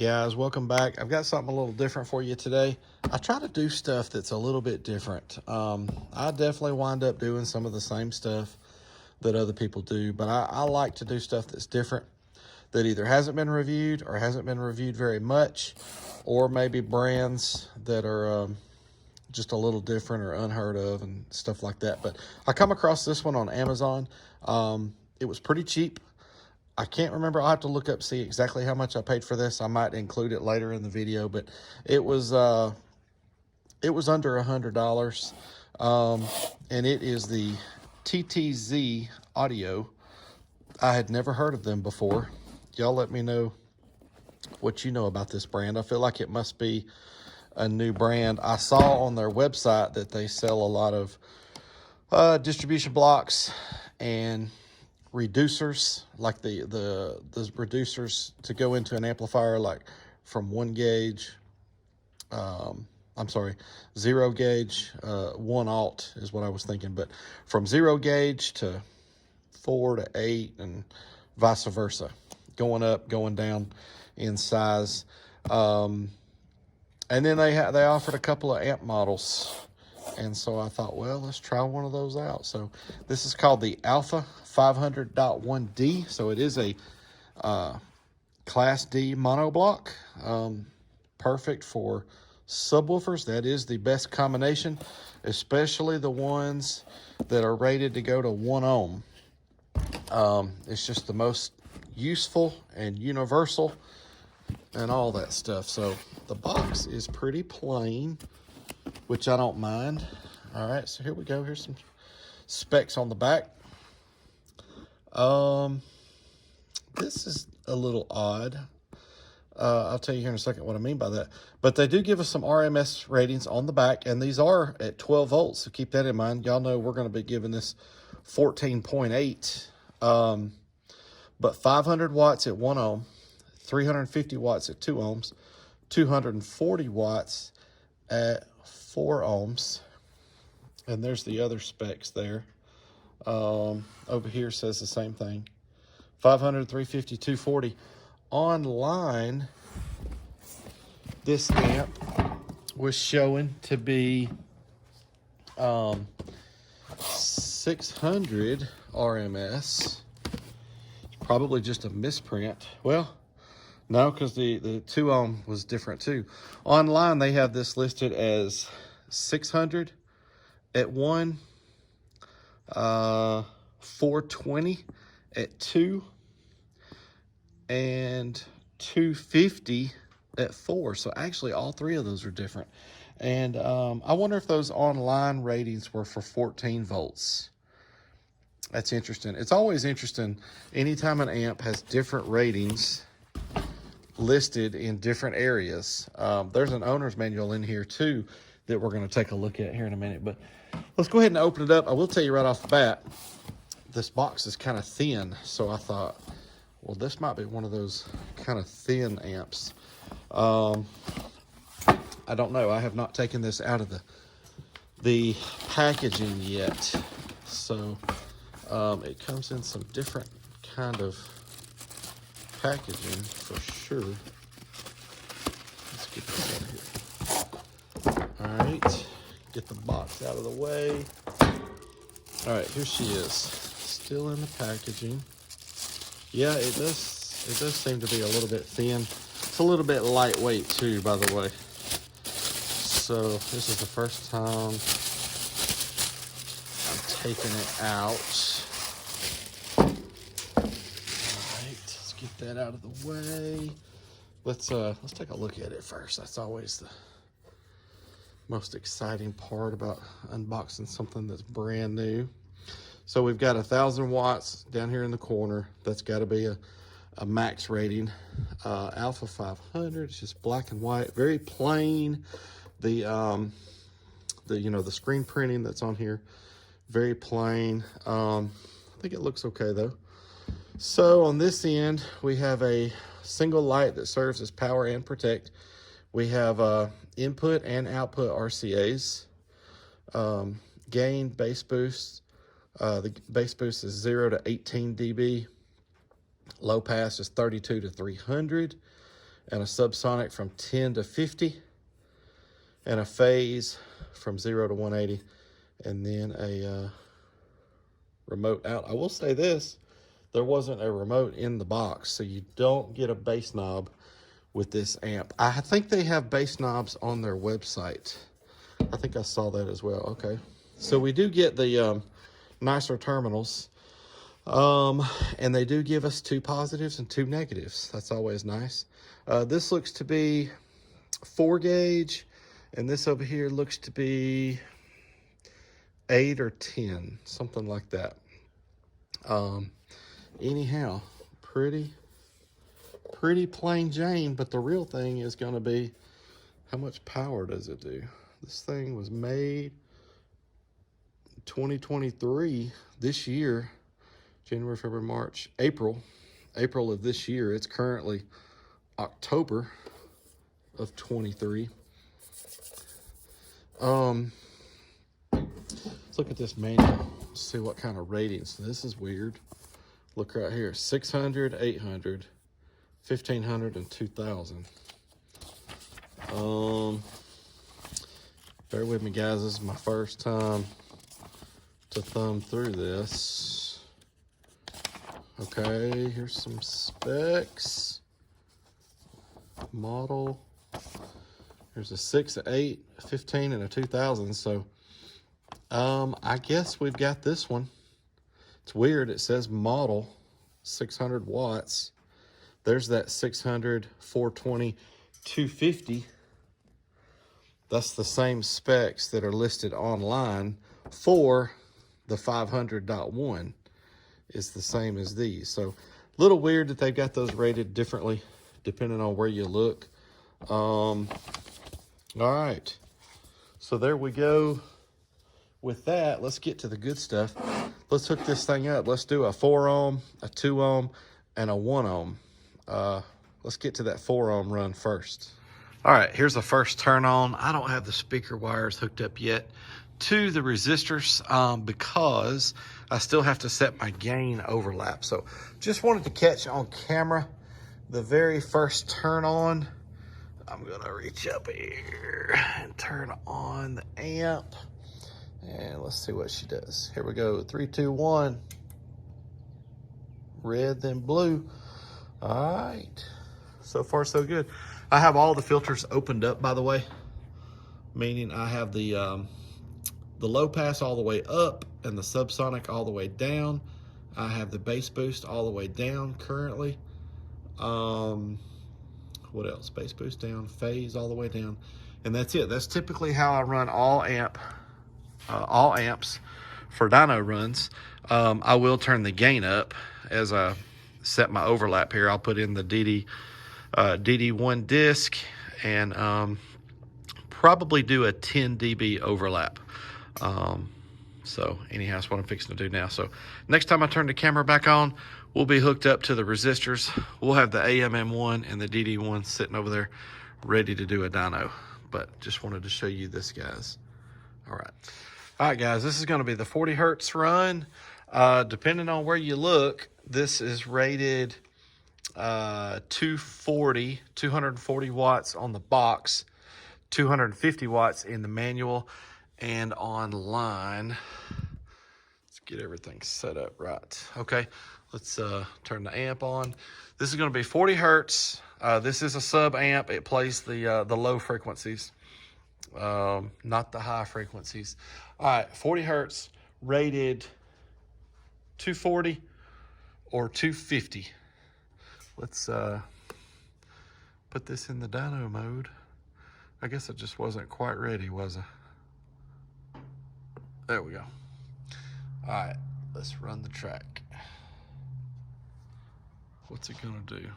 guys, welcome back. I've got something a little different for you today. I try to do stuff that's a little bit different. I definitely wind up doing some of the same stuff that other people do, but I like to do stuff that's different, that either hasn't been reviewed or hasn't been reviewed very much, or maybe brands that are just a little different or unheard of and stuff like that. But I come across this one on Amazon. It was pretty cheap. I can't remember. I'll have to look up, see exactly how much I paid for this. I might include it later in the video, but it was under $100. And it is the TTZ Audio. I had never heard of them before. Y'all let me know what you know about this brand. I feel like it must be a new brand. I saw on their website that they sell a lot of distribution blocks and reducers, like the reducers to go into an amplifier, like from 1 gauge, 0 gauge, 1 alt is what I was thinking, but from 0 gauge to 4 to 8 and vice versa, going up, going down in size. And then they offered a couple of amp models. And so I thought, well, let's try one of those out. So this is called the Alpha 500.1D. So it is a Class D monoblock. Perfect for subwoofers. That is the best combination, especially the ones that are rated to go to 1 ohm. It's just the most useful and universal and all that stuff. So the box is pretty plain, which I don't mind. All right, so here we go. Here's some specs on the back. This is a little odd. I'll tell you here in a second what I mean by that. But they do give us some RMS ratings on the back, and these are at 12 volts, so keep that in mind. Y'all know we're going to be giving this 14.8. But 500 watts at 1 ohm, 350 watts at 2 ohms, 240 watts at 4 ohms. And there's the other specs there. Over here says the same thing. 500, 350, 240. Online, this amp was showing to be 600 RMS. Probably just a misprint. Well, no, because the 2 ohm was different too. Online, they have this listed as 600 at 1, 420 at 2, and 250 at 4. So actually, all 3 of those are different. And I wonder if those online ratings were for 14 volts. That's interesting. It's always interesting anytime an amp has different ratings listed in different areas. There's an owner's manual in here too that we're going to take a look at here in a minute. But let's go ahead and open it up. I will tell you right off the bat, this box is kind of thin. So I thought, well, this might be one of those kind of thin amps. I don't know. I have not taken this out of the packaging yet. So it comes in some different kind of packaging for sure. Let's get this out of here. All right, get the box out of the way. All right, here she is, still in the packaging. Yeah, it does seem to be a little bit thin. It's a little bit lightweight too, by the way. So this is the first time I'm taking it out. Get that out of the way. Let's take a look at it first. That's always the most exciting part about unboxing something that's brand new. So we've got 1,000 watts down here in the corner. That's got to be a max rating. Alpha 500. It's just black and white, very plain. The screen printing that's on here, very plain. I think it looks okay though. So on this end, we have a single light that serves as power and protect. We have input and output RCAs, gain, bass boost. The bass boost is 0 to 18 dB. Low pass is 32 to 300. and a subsonic from 10 to 50, and a phase from 0 to 180, and then a remote out. I will say this, there wasn't a remote in the box, so you don't get a bass knob with this amp. I think they have bass knobs on their website. I think I saw that as well. Okay, so we do get the nicer terminals, and they do give us 2 positives and 2 negatives. That's always nice. This looks to be 4 gauge, and this over here looks to be 8 or 10, something like that. Anyhow, pretty plain Jane, but the real thing is going to be, how much power does it do? This thing was made 2023, this year, January, February, March, April of this year. It's currently October of 23. Let's look at this manual, see what kind of ratings. This is weird. Look right here, 600, 800, 1500, and 2000. Bear with me, guys. This is my first time to thumb through this. Okay, here's some specs. Model. There's a 6, 8, 15, and a 2000. So, I guess we've got this one. It's weird. It says model 600 watts. There's that 600, 420, 250. That's the same specs that are listed online for the 500.1 is the same as these. So a little weird that they've got those rated differently depending on where you look. All right. So there we go with that. Let's get to the good stuff. Let's hook this thing up. Let's do a 4 ohm, a 2 ohm, and a 1 ohm. Let's get to that 4 ohm run first. All right, here's the first turn on. I don't have the speaker wires hooked up yet to the resistors because I still have to set my gain overlap. So just wanted to catch on camera the very first turn on. I'm gonna reach up here and turn on the amp. And let's see what she does. Here we go, 3, 2, 1. Red, then blue. All right, so far so good. I have all the filters opened up, by the way, meaning I have the low pass all the way up and the subsonic all the way down. I have the bass boost all the way down currently. What else? Bass boost down, phase all the way down, and that's it. That's typically how I run all amps for dyno runs. I will turn the gain up as I set my overlap here. I'll put in the DD1 disc and probably do a 10 dB overlap. So anyhow, that's what I'm fixing to do now. So next time I turn the camera back on, we'll be hooked up to the resistors. We'll have the AMM1 and the DD1 sitting over there ready to do a dyno. But just wanted to show you this, guys. All right, guys, this is going to be the 40 hertz run. Depending on where you look, this is rated 240 watts on the box, 250 watts in the manual and online. Let's get everything set up right. Okay, let's turn the amp on. This is going to be 40 hertz. This is a sub amp. It plays the low frequencies, not the high frequencies. All right, 40 hertz, rated 240 or 250. Let's put this in the dyno mode. I guess it just wasn't quite ready, was it? There we go. All right, let's run the track. What's it gonna do?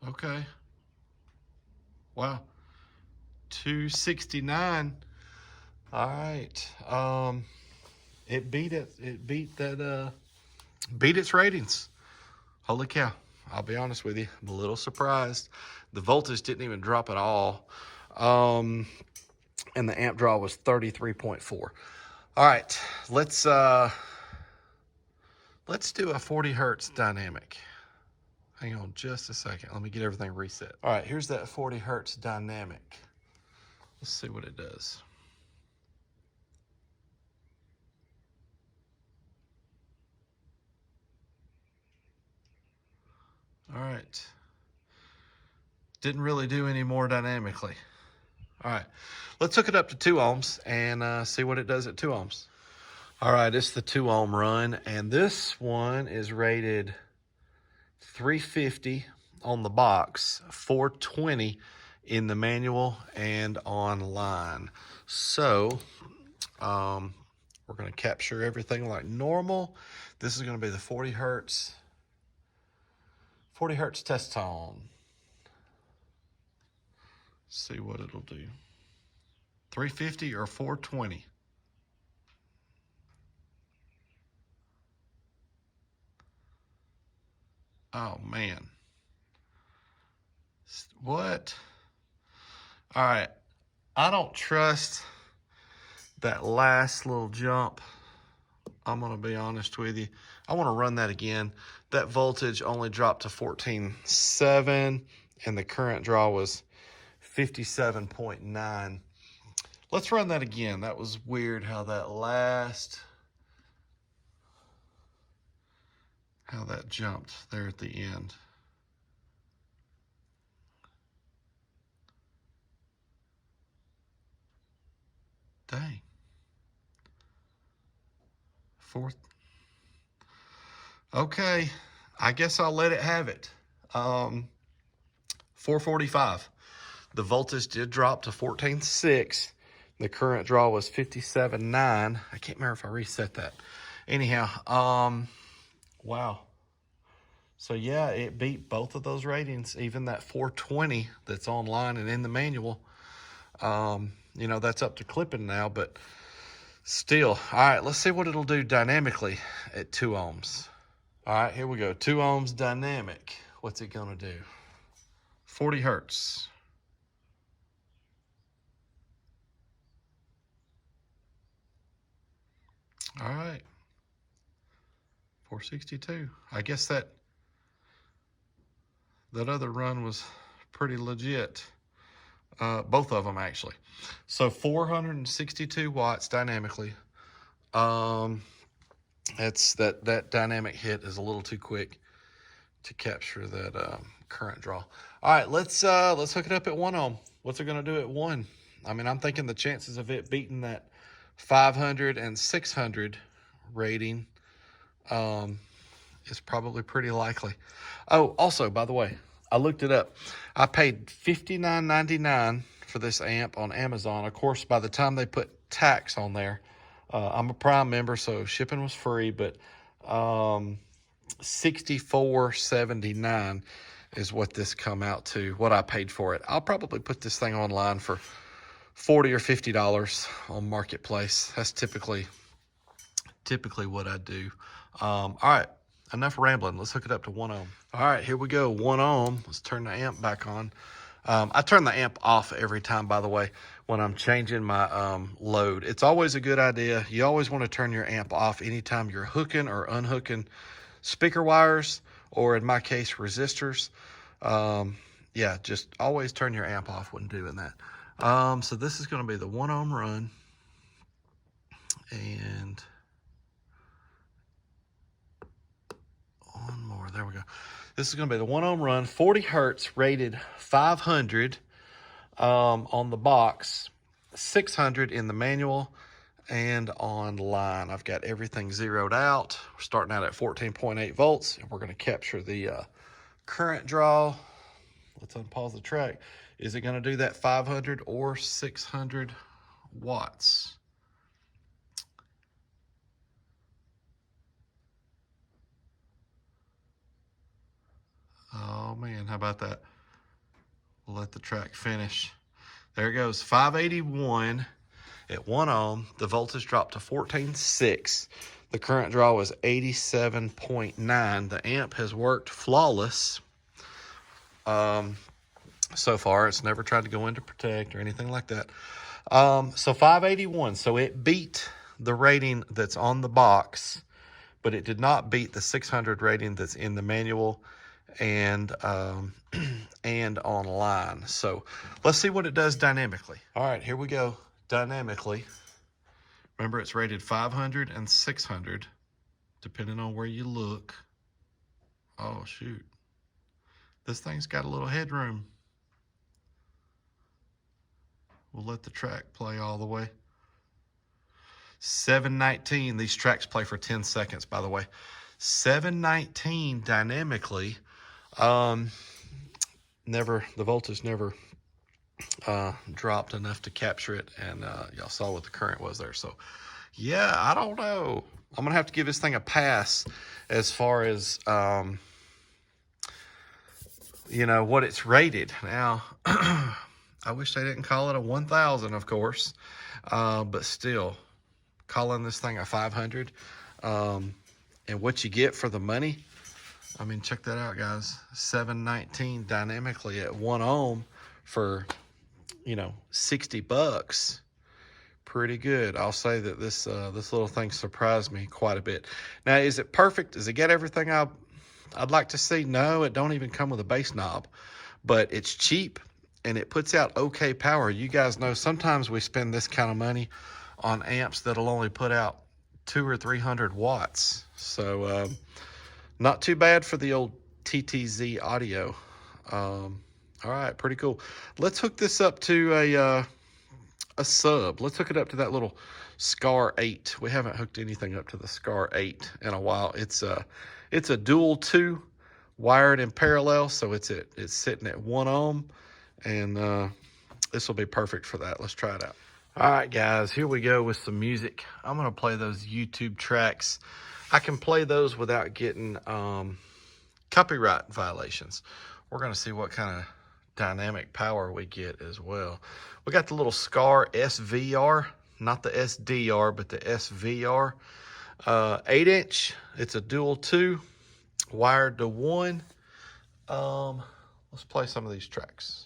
Okay. Wow. 269. All right. It beat it. It beat that. Beat its ratings. Holy cow! I'll be honest with you. I'm a little surprised. The voltage didn't even drop at all. And the amp draw was 33.4. All right, let's do a 40 hertz dynamic. Hang on just a second. Let me get everything reset. All right, here's that 40 hertz dynamic. Let's see what it does. All right. Didn't really do any more dynamically. All right, let's hook it up to 2 ohms and see what it does at 2 ohms. All right, it's the 2 ohm run, and this one is rated 350 on the box, 420 in the manual and online. So we're going to capture everything like normal. This is going to be the 40 hertz test tone. See what it'll do. 350 or 420. Oh man. What? All right. I don't trust that last little jump. I'm going to be honest with you. I want to run that again. That voltage only dropped to 14.7 and the current draw was 57.9. Let's run that again. That was weird how that jumped there at the end. Dang. Fourth. Okay, I guess I'll let it have it. 445. The voltage did drop to 14.6. The current draw was 57.9. I can't remember if I reset that. Anyhow, wow. So yeah, it beat both of those ratings, even that 420 that's online and in the manual. You know, that's up to clipping now, but still. All right, let's see what it'll do dynamically at 2 ohms. All right, here we go. 2 ohms dynamic. What's it gonna do? 40 hertz. All right. 462. I guess that other run was pretty legit. Both of them actually. So 462 watts dynamically. That's that dynamic hit is a little too quick to capture that current draw. All right, let's hook it up at 1 ohm. What's it gonna do at 1? I mean, I'm thinking the chances of it beating that 500 and 600 rating is probably pretty likely. Oh, also, by the way, I looked it up. I paid $59.99 for this amp on Amazon. Of course, by the time they put tax on there, I'm a Prime member, so shipping was free, but $64.79 is what this come out to, what I paid for it. I'll probably put this thing online for $40 or $50 on Marketplace. That's typically what I do. All right, enough rambling. Let's hook it up to 1 ohm. All right, here we go. 1 ohm. Let's turn the amp back on. I turn the amp off every time, by the way, when I'm changing my load. It's always a good idea. You always want to turn your amp off anytime you're hooking or unhooking speaker wires, or in my case, resistors. Yeah, just always turn your amp off when doing that. So this is going to be the 1 ohm run. And one more. There we go. This is going to be the 1 ohm run, 40 hertz, rated 500 on the box, 600 in the manual and online. I've got everything zeroed out. We're starting out at 14.8 volts, and we're going to capture the current draw. Let's unpause the track. Is it going to do that 500 or 600 watts? Oh man, how about that? We'll let the track finish. There it goes, 581 at 1 ohm. The voltage dropped to 14.6. The current draw was 87.9. The amp has worked flawless so far. It's never tried to go into protect or anything like that. So 581. So it beat the rating that's on the box, but it did not beat the 600 rating that's in the manual and and online. So let's see what it does dynamically. All right, here we go. Dynamically, remember it's rated 500 and 600 depending on where you look. Oh shoot, this thing's got a little headroom. We'll let the track play all the way. 719. These tracks play for 10 seconds, by the way. 719 dynamically. The voltage never dropped enough to capture it, and y'all saw what the current was there. So yeah, I don't know. I'm gonna have to give this thing a pass as far as you know, what it's rated. Now I wish they didn't call it a 1000, of course, but still, calling this thing a 500, and what you get for the money, I mean, check that out, guys. 719 dynamically at 1 ohm for, you know, 60 bucks. Pretty good. I'll say that this little thing surprised me quite a bit. Now, is it perfect? Does it get everything I'd like to see? No, it don't even come with a bass knob, but it's cheap and it puts out okay power. You guys know sometimes we spend this kind of money on amps that'll only put out 200 or 300 watts. So not too bad for the old TTZ audio. All right, pretty cool. Let's hook this up to a sub. Let's hook it up to that little Scar 8. We haven't hooked anything up to the Scar 8 in a while. It's a dual 2 wired in parallel, so it's sitting at 1 ohm, and this will be perfect for that. Let's try it out. All right, guys, here we go with some music. I'm gonna play those YouTube tracks. I can play those without getting copyright violations. We're gonna see what kind of dynamic power we get as well. We got the little Scar SVR, not the SDR, but the SVR, 8-inch. It's a dual 2, wired to 1. Let's play some of these tracks.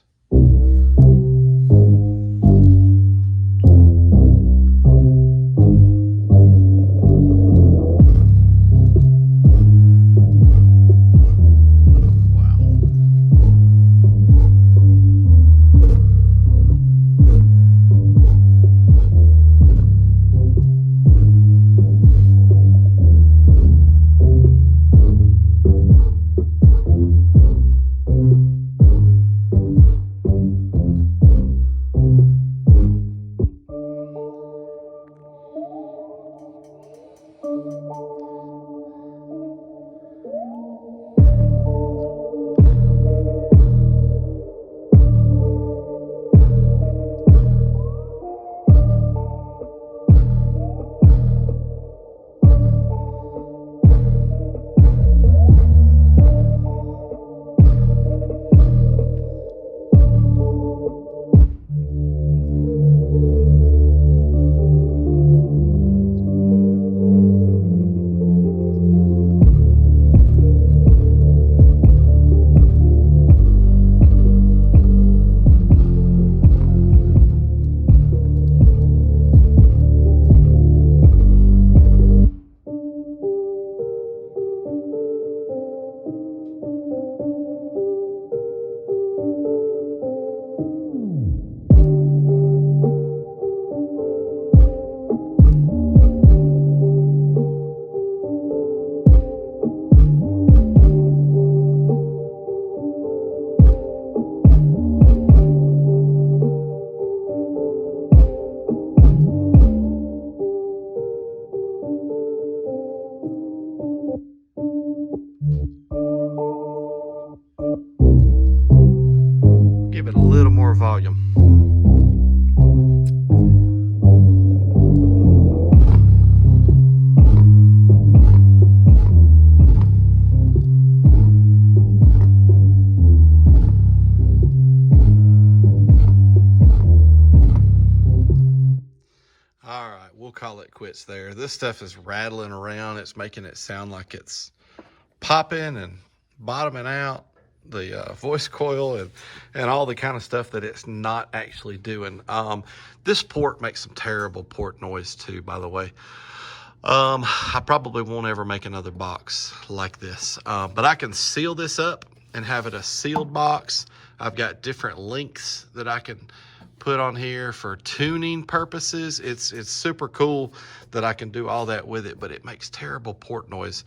Give it a little more volume. All right, we'll call it quits there. This stuff is rattling around. It's making it sound like it's popping and bottoming out. voice coil and all the kind of stuff that it's not actually doing. This port makes some terrible port noise too, by the way. I probably won't ever make another box like this, but I can seal this up and have it a sealed box. I've got different links that I can put on here for tuning purposes. It's super cool that I can do all that with it, but it makes terrible port noise.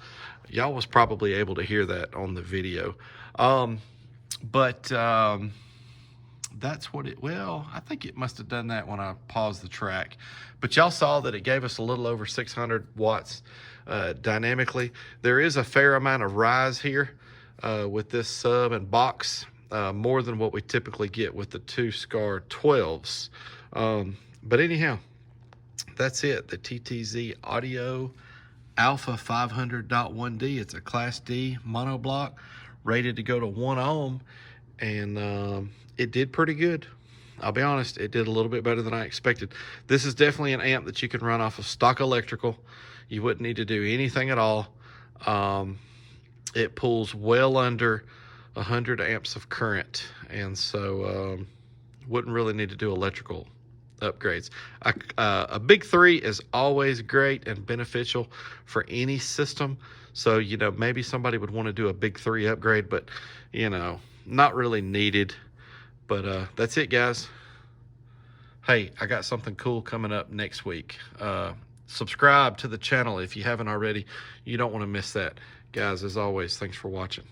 Y'all was probably able to hear that on the video. That's what it, well, I think it must have done that when I paused the track. But y'all saw that it gave us a little over 600 watts dynamically. There is a fair amount of rise here with this sub and box, more than what we typically get with the 2-SCAR 12s. But anyhow, that's it. The TTZ Audio Alpha 500.1D. It's a Class D monoblock, rated to go to 1 ohm, and it did pretty good. I'll be honest, it did a little bit better than I expected. This is definitely an amp that you can run off of stock electrical. You wouldn't need to do anything at all. It pulls well under 100 amps of current, and so wouldn't really need to do electrical upgrades. A big 3 is always great and beneficial for any system. So, you know, maybe somebody would want to do a big 3 upgrade, but, you know, not really needed. But that's it, guys. Hey, I got something cool coming up next week. Subscribe to the channel if you haven't already. You don't want to miss that. Guys, as always, thanks for watching.